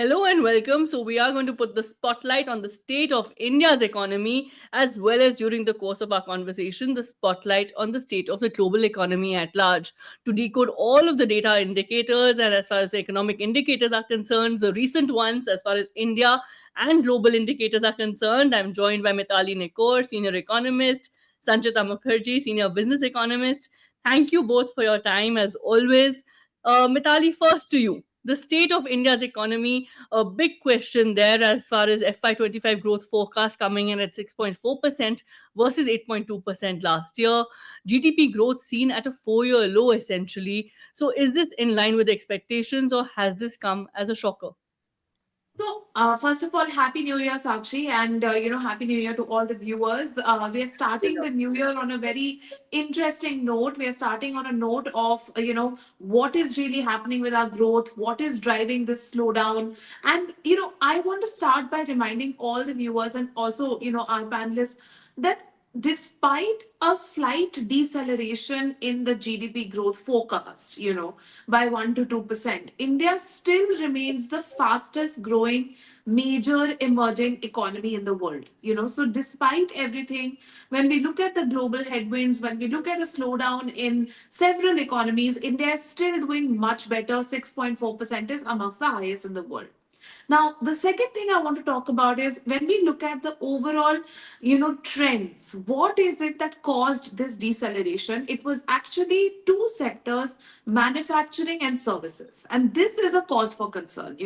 Hello and welcome. So, we are going to put the spotlight on the state of India's economy, as well as during the course of our conversation, the spotlight on the state of the global economy at large. To decode all of the data indicators, and as far as the economic indicators are concerned, the recent ones, as far as India and global indicators are concerned, I'm joined by Mitali Nikor, senior economist, Sanchita Mukherjee, senior business economist. Thank you both for your time, as always. Mitali, first to you. The state of India's economy, a big question there as far as FY25 growth forecast coming in at 6.4% versus 8.2% last year. GDP growth seen at a 4-year low essentially. So, is this in line with expectations or has this come as a shocker? First of all, Happy New Year, Sakshi, and Happy New Year to all the viewers. We are starting the new year on a very interesting note. We are starting on a note of what is really happening with our growth, what is driving this slowdown, and I want to start by reminding all the viewers and also our panelists that despite a slight deceleration in the GDP growth forecast, by 1 to 2%, India still remains the fastest growing major emerging economy in the world. So despite everything, when we look at the global headwinds, when we look at a slowdown in several economies, India is still doing much better. 6.4% is amongst the highest in the world. Now, the second thing I want to talk about is when we look at the overall, trends, what is it that caused this deceleration? It was actually two sectors, manufacturing and services. And this is a cause for concern,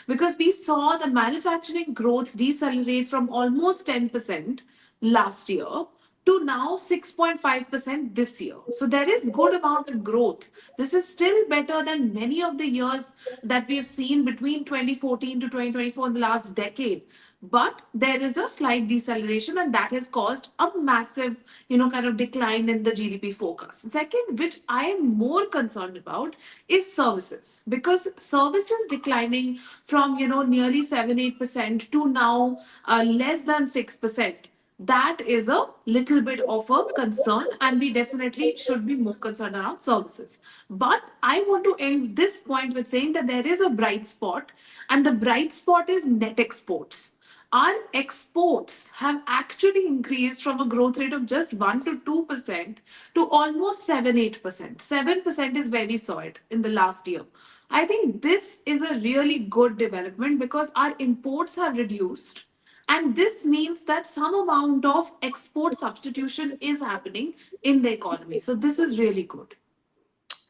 because we saw the manufacturing growth decelerate from almost 10% last year to now 6.5% this year. So there is good amount of growth. This is still better than many of the years that we have seen between 2014 to 2024 in the last decade. But there is a slight deceleration, and that has caused a massive, kind of decline in the GDP forecast. Second, which I am more concerned about, is services, because services declining from nearly 7-8% to now less than 6%, that is a little bit of a concern, and we definitely should be more concerned around services. But I want to end this point with saying that there is a bright spot, and the bright spot is net exports. Our exports have actually increased from a growth rate of just 1 to 2% to almost 7-8%. 7% is where we saw it in the last year. I think this is a really good development because our imports have reduced, and this means that some amount of export substitution is happening in the economy. So this is really good.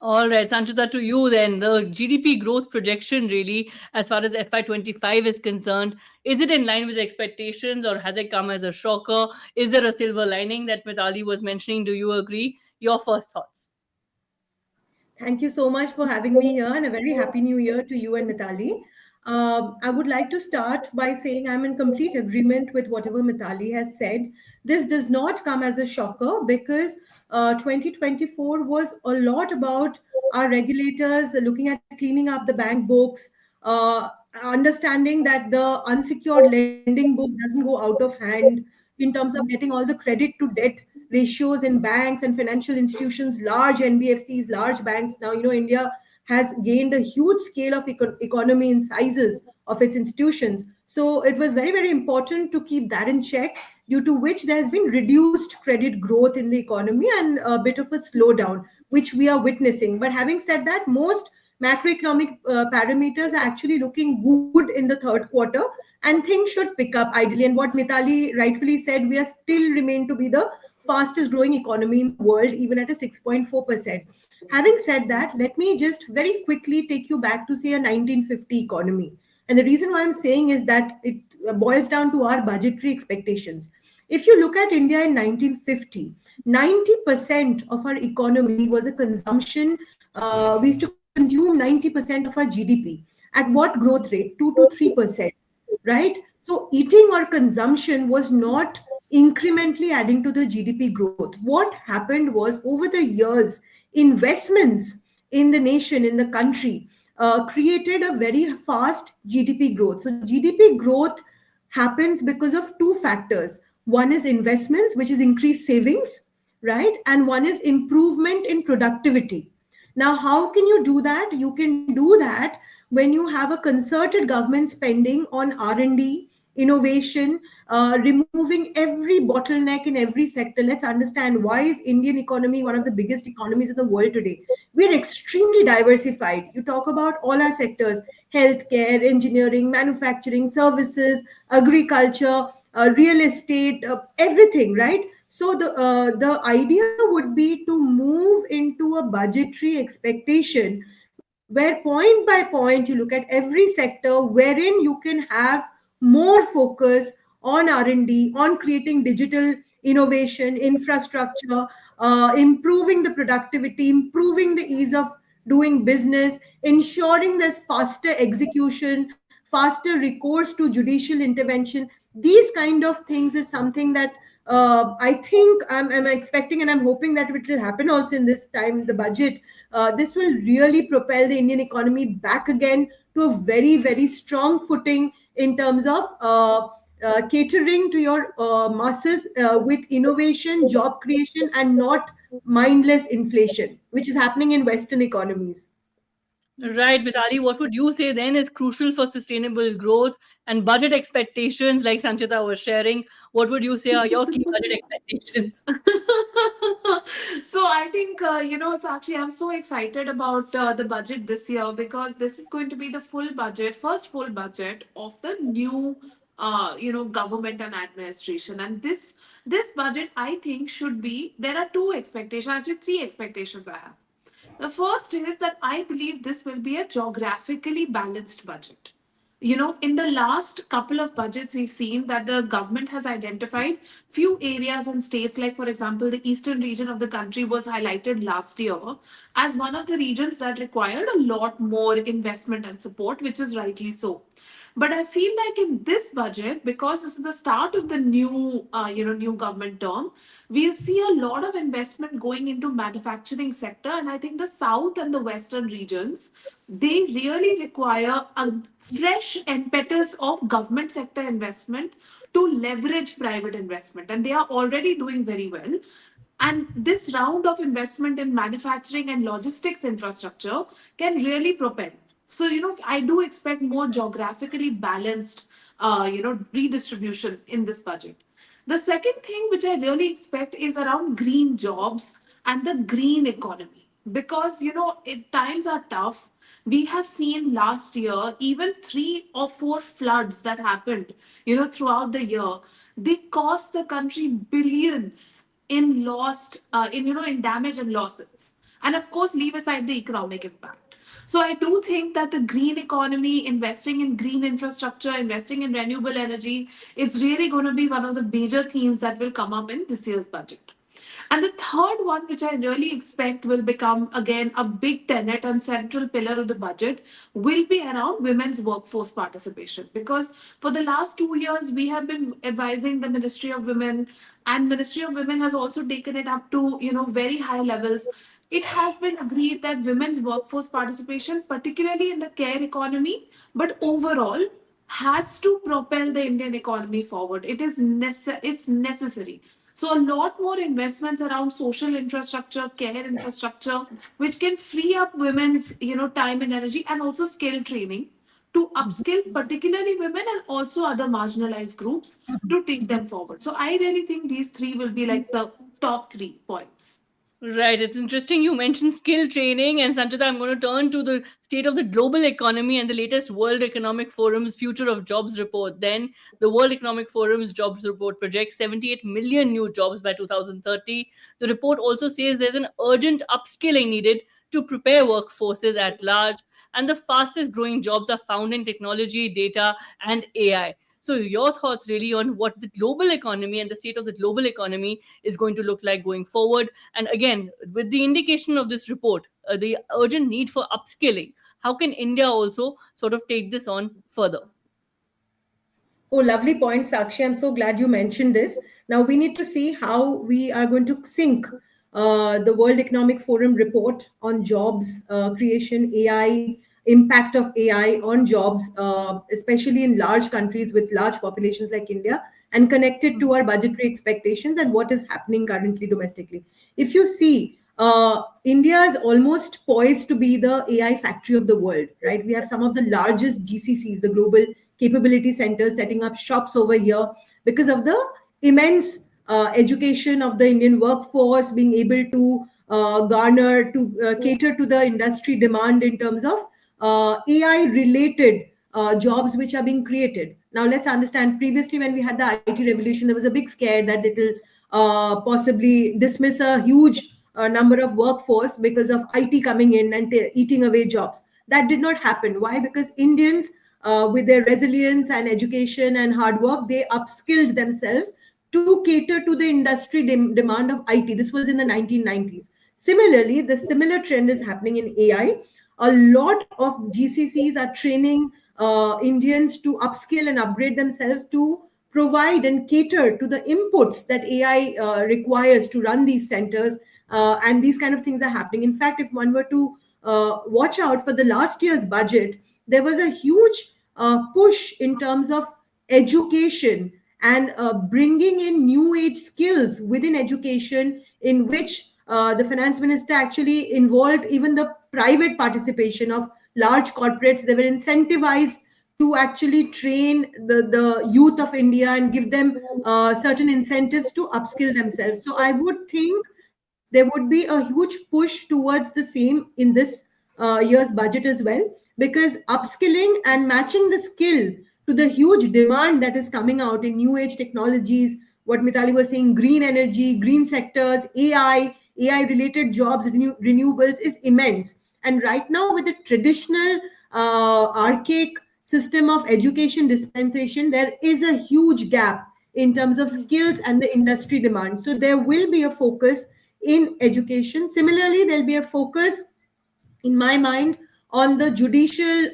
All right, Sanchita, to you then. The GDP growth projection, really, as far as FY25 is concerned, is it in line with expectations or has it come as a shocker? Is there a silver lining that Mitali was mentioning? Do you agree? Your first thoughts. Thank you so much for having me here, and a very happy new year to you and Mitali. I would like to start by saying I'm in complete agreement with whatever Mitali has said. This does not come as a shocker because 2024 was a lot about our regulators looking at cleaning up the bank books, understanding that the unsecured lending book doesn't go out of hand in terms of getting all the credit to debt ratios in banks and financial institutions, large NBFCs, large banks. Now, India has gained a huge scale of economy in sizes of its institutions. So it was very, very important to keep that in check, due to which there has been reduced credit growth in the economy and a bit of a slowdown, which we are witnessing. But having said that, most macroeconomic parameters are actually looking good in the third quarter, and things should pick up ideally. And what Mitali rightfully said, we are still remain to be the fastest growing economy in the world, even at a 6.4%. Having said that, let me just very quickly take you back to, say, a 1950 economy. And the reason why I'm saying is that it boils down to our budgetary expectations. If you look at India in 1950, 90% of our economy was a consumption. We used to consume 90% of our GDP. At what growth rate? 2 to 3%, right? So eating or consumption was not incrementally adding to the GDP growth. What happened was, over the years, investments in the nation, in the country, created a very fast GDP growth. So GDP growth happens because of two factors. One is investments, which is increased savings, right? And one is improvement in productivity. Now, how can you do that? You can do that when you have a concerted government spending on R&D, innovation, removing every bottleneck in every sector. Let's understand, why is Indian economy one of the biggest economies in the world today? We are extremely diversified. You talk about all our sectors: healthcare, engineering, manufacturing, services, agriculture, real estate, everything, right? So the idea would be to move into a budgetary expectation where point by point you look at every sector wherein you can have more focus on R&D, on creating digital innovation, infrastructure, improving the productivity, improving the ease of doing business, ensuring there's faster execution, faster recourse to judicial intervention. These kind of things is something that I think I'm expecting, and I'm hoping that it will happen also in this time, the budget. This will really propel the Indian economy back again to a very, very strong footing in terms of catering to your masses with innovation, job creation, and not mindless inflation, which is happening in Western economies. Right, Vitali, what would you say then is crucial for sustainable growth and budget expectations, like Sanchita was sharing? What would you say are your key budget expectations? So I think, Sakshi, I'm so excited about the budget this year, because this is going to be the full budget, first full budget of the new, government and administration. And this budget, I think, should be, there are two expectations, actually three expectations I have. The first is that I believe this will be a geographically balanced budget. In the last couple of budgets, we've seen that the government has identified few areas and states, like, for example, the eastern region of the country was highlighted last year as one of the regions that required a lot more investment and support, which is rightly so. But I feel like in this budget, because this is the start of the new government term, we'll see a lot of investment going into manufacturing sector. And I think the south and the western regions, they really require a fresh impetus of government sector investment to leverage private investment. And they are already doing very well. And this round of investment in manufacturing and logistics infrastructure can really propel. So, I do expect more geographically balanced, redistribution in this budget. The second thing which I really expect is around green jobs and the green economy. Because, times are tough. We have seen last year, even 3 or 4 floods that happened, throughout the year, they cost the country billions in lost, in damage and losses. And of course, leave aside the economic impact. So I do think that the green economy, investing in green infrastructure, investing in renewable energy, it's really going to be one of the major themes that will come up in this year's budget. And the third one, which I really expect will become again a big tenet and central pillar of the budget, will be around women's workforce participation. Because for the last 2 years, we have been advising the Ministry of Women, and Ministry of Women has also taken it up to very high levels. It has been agreed that women's workforce participation, particularly in the care economy, but overall, has to propel the Indian economy forward. It's necessary. So a lot more investments around social infrastructure, care infrastructure, which can free up women's time and energy, and also skill training to upskill particularly women and also other marginalized groups to take them forward. So I really think these three will be like the top 3 points. Right. It's interesting you mentioned skill training. And Sanchita, I'm going to turn to the state of the global economy and the latest World Economic Forum's Future of Jobs report. Then, the World Economic Forum's jobs report projects 78 million new jobs by 2030. The report also says there's an urgent upskilling needed to prepare workforces at large. And the fastest growing jobs are found in technology, data, and AI. So, your thoughts really on what the global economy and the state of the global economy is going to look like going forward? And again, with the indication of this report, the urgent need for upskilling, how can India also sort of take this on further? Oh, lovely point, Sakshi. I'm so glad you mentioned this. Now we need to see how we are going to sync the World Economic Forum report on jobs creation, AI, impact of AI on jobs, especially in large countries with large populations like India, and connect it to our budgetary expectations and what is happening currently domestically. If you see, India is almost poised to be the AI factory of the world, right? We have some of the largest GCCs, the Global Capability Centers, setting up shops over here because of the immense education of the Indian workforce, being able to garner, to cater to the industry demand in terms of AI related jobs which are being created. Now, let's understand previously, when we had the IT revolution, there was a big scare that it will possibly dismiss a huge number of workforce because of IT coming in and eating away jobs. That did not happen. Why? Because Indians, with their resilience and education and hard work, they upskilled themselves to cater to the industry demand of IT. This was in the 1990s. Similarly, the similar trend is happening in AI. A lot of GCCs are training Indians to upskill and upgrade themselves to provide and cater to the inputs that AI requires to run these centers. And these kind of things are happening. In fact, if one were to watch out for the last year's budget, there was a huge push in terms of education and bringing in new age skills within education, in which the finance minister actually involved even the private participation of large corporates. They were incentivized to actually train the youth of India and give them certain incentives to upskill themselves. So I would think there would be a huge push towards the same in this year's budget as well, because upskilling and matching the skill to the huge demand that is coming out in new age technologies, what Mitali was saying, green energy, green sectors, AI related jobs, renewables, is immense. And right now, with the traditional archaic system of education dispensation, there is a huge gap in terms of skills and the industry demand. So there will be a focus in education. Similarly, there'll be a focus, in my mind, on the judicial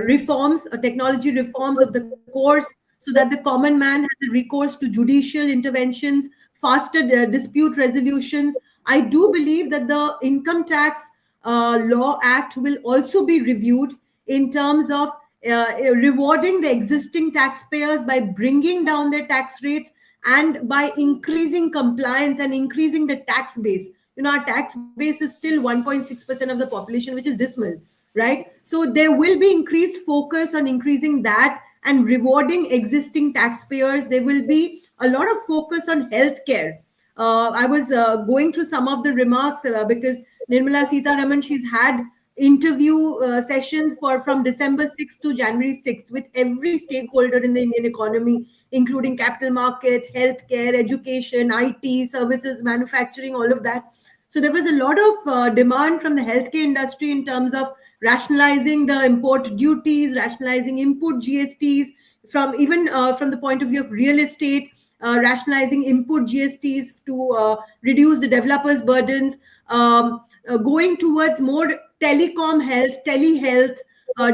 reforms, technology reforms of the courts, so that the common man has a recourse to judicial interventions, faster dispute resolutions. I do believe that the Income Tax Law Act will also be reviewed in terms of rewarding the existing taxpayers by bringing down their tax rates and by increasing compliance and increasing the tax base. Our tax base is still 1.6% of the population, which is dismal, right? So there will be increased focus on increasing that and rewarding existing taxpayers. There will be a lot of focus on healthcare. I was going through some of the remarks because Nirmala Sitharaman, she's had interview sessions for from December 6th to January 6th with every stakeholder in the Indian economy, including capital markets, healthcare, education, IT, services, manufacturing, all of that. So there was a lot of demand from the healthcare industry in terms of rationalizing the import duties, rationalizing input GSTs, from even from the point of view of real estate, rationalizing input GSTs to reduce the developers' burdens, going towards more telecom health, telehealth,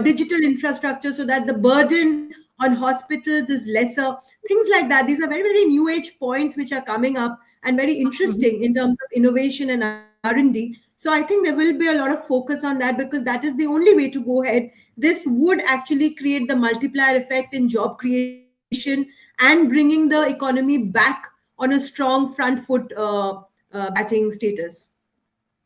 digital infrastructure, so that the burden on hospitals is lesser. Things like that. These are very, very new age points which are coming up and very interesting in terms of innovation and R&D. So I think there will be a lot of focus on that, because that is the only way to go ahead. This would actually create the multiplier effect in job creation and bringing the economy back on a strong front foot batting status.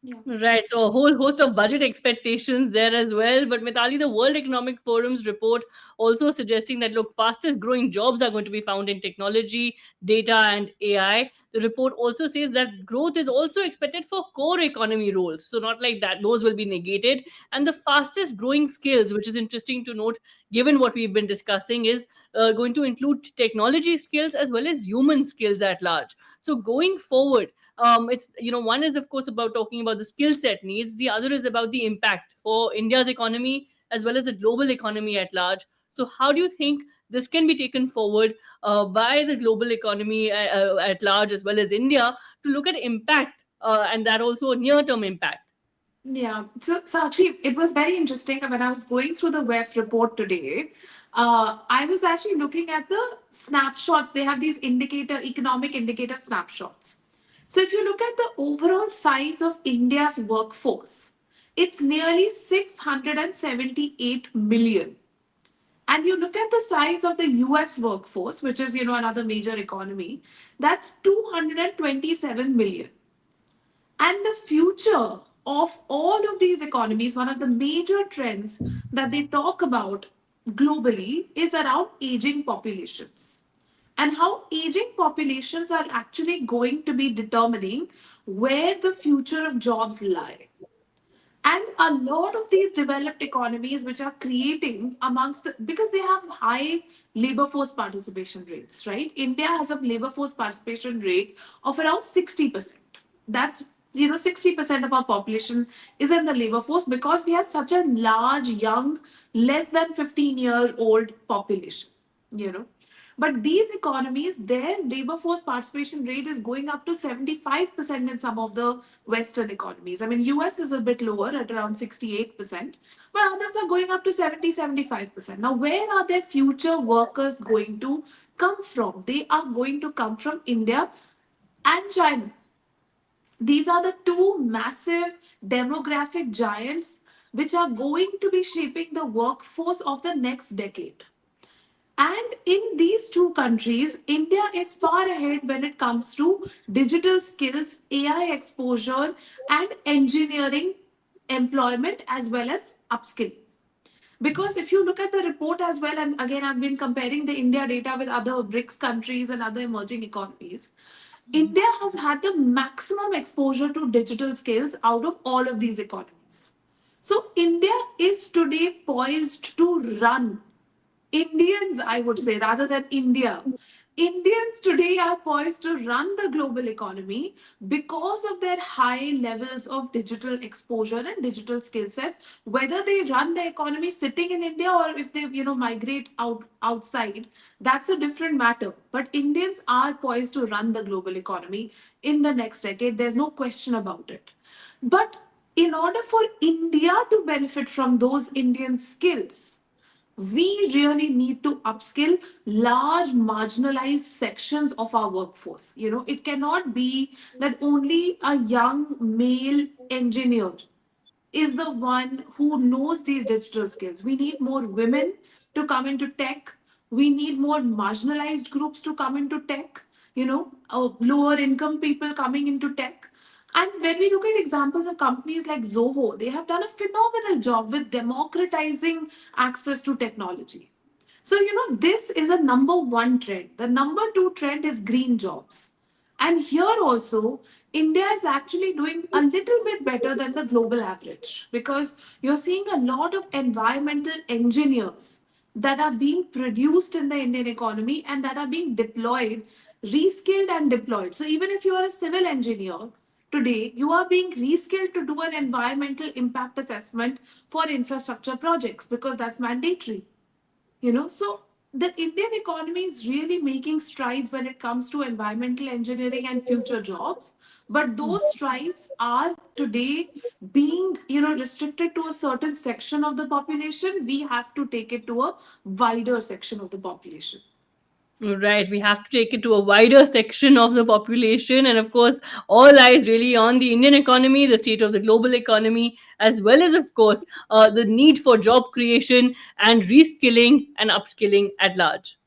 Yeah. Right. So a whole host of budget expectations there as well. But Mitali, the World Economic Forum's report also suggesting that look, fastest growing jobs are going to be found in technology, data, and AI. The report also says that growth is also expected for core economy roles. So not like that, those will be negated. And the fastest growing skills, which is interesting to note, given what we've been discussing, is going to include technology skills as well as human skills at large. So going forward, it's one is of course about talking about the skill set needs, the other is about the impact for India's economy as well as the global economy at large. So how do you think this can be taken forward by the global economy at large as well as India to look at impact and that also a near term impact? Yeah. So, Sakshi, it was very interesting when I was going through the WEF report today. I was actually looking at the snapshots. They have these economic indicator snapshots. So, if you look at the overall size of India's workforce, it's nearly 678 million. And you look at the size of the US workforce, which is, another major economy, that's 227 million. And the future of all of these economies, one of the major trends that they talk about globally is around aging populations, and how aging populations are actually going to be determining where the future of jobs lie. And a lot of these developed economies which are creating amongst the, because they have high labor force participation rates, right? India has a labor force participation rate of around 60%. That's, 60% of our population is in the labor force because we have such a large young, less than 15-year-old population, you know. But these economies, their labor force participation rate is going up to 75% in some of the Western economies. I mean, US is a bit lower at around 68%, but others are going up to 70, 75%. Now, where are their future workers going to come from? They are going to come from India and China. These are the two massive demographic giants which are going to be shaping the workforce of the next decade. And in these two countries, India is far ahead when it comes to digital skills, AI exposure, and engineering employment as well as upskilling. Because if you look at the report as well, and again, I've been comparing the India data with other BRICS countries and other emerging economies, India has had the maximum exposure to digital skills out of all of these economies. So, India is today poised to run. Indians, I would say, rather than India. Indians today are poised to run the global economy because of their high levels of digital exposure and digital skill sets. Whether they run the economy sitting in India or if they, migrate outside, that's a different matter. But Indians are poised to run the global economy in the next decade. There's no question about it. But in order for India to benefit from those Indian skills, we really need to upskill large marginalized sections of our workforce. It cannot be that only a young male engineer is the one who knows these digital skills. We need more women to come into tech. We need more marginalized groups to come into tech, lower income people coming into tech. And when we look at examples of companies like Zoho, they have done a phenomenal job with democratizing access to technology. So, this is a number one trend. The number two trend is green jobs. And here also, India is actually doing a little bit better than the global average because you're seeing a lot of environmental engineers that are being produced in the Indian economy and that are being deployed, reskilled and deployed. So even if you are a civil engineer, today you are being reskilled to do an environmental impact assessment for infrastructure projects because that's mandatory. So the Indian economy is really making strides when it comes to environmental engineering and future jobs, but those strides are today being restricted to a certain section of the population. We have to take it to a wider section of the population. Right, we have to take it to a wider section of the population, and of course, all eyes really on the Indian economy, the state of the global economy, as well as, of course, the need for job creation and reskilling and upskilling at large.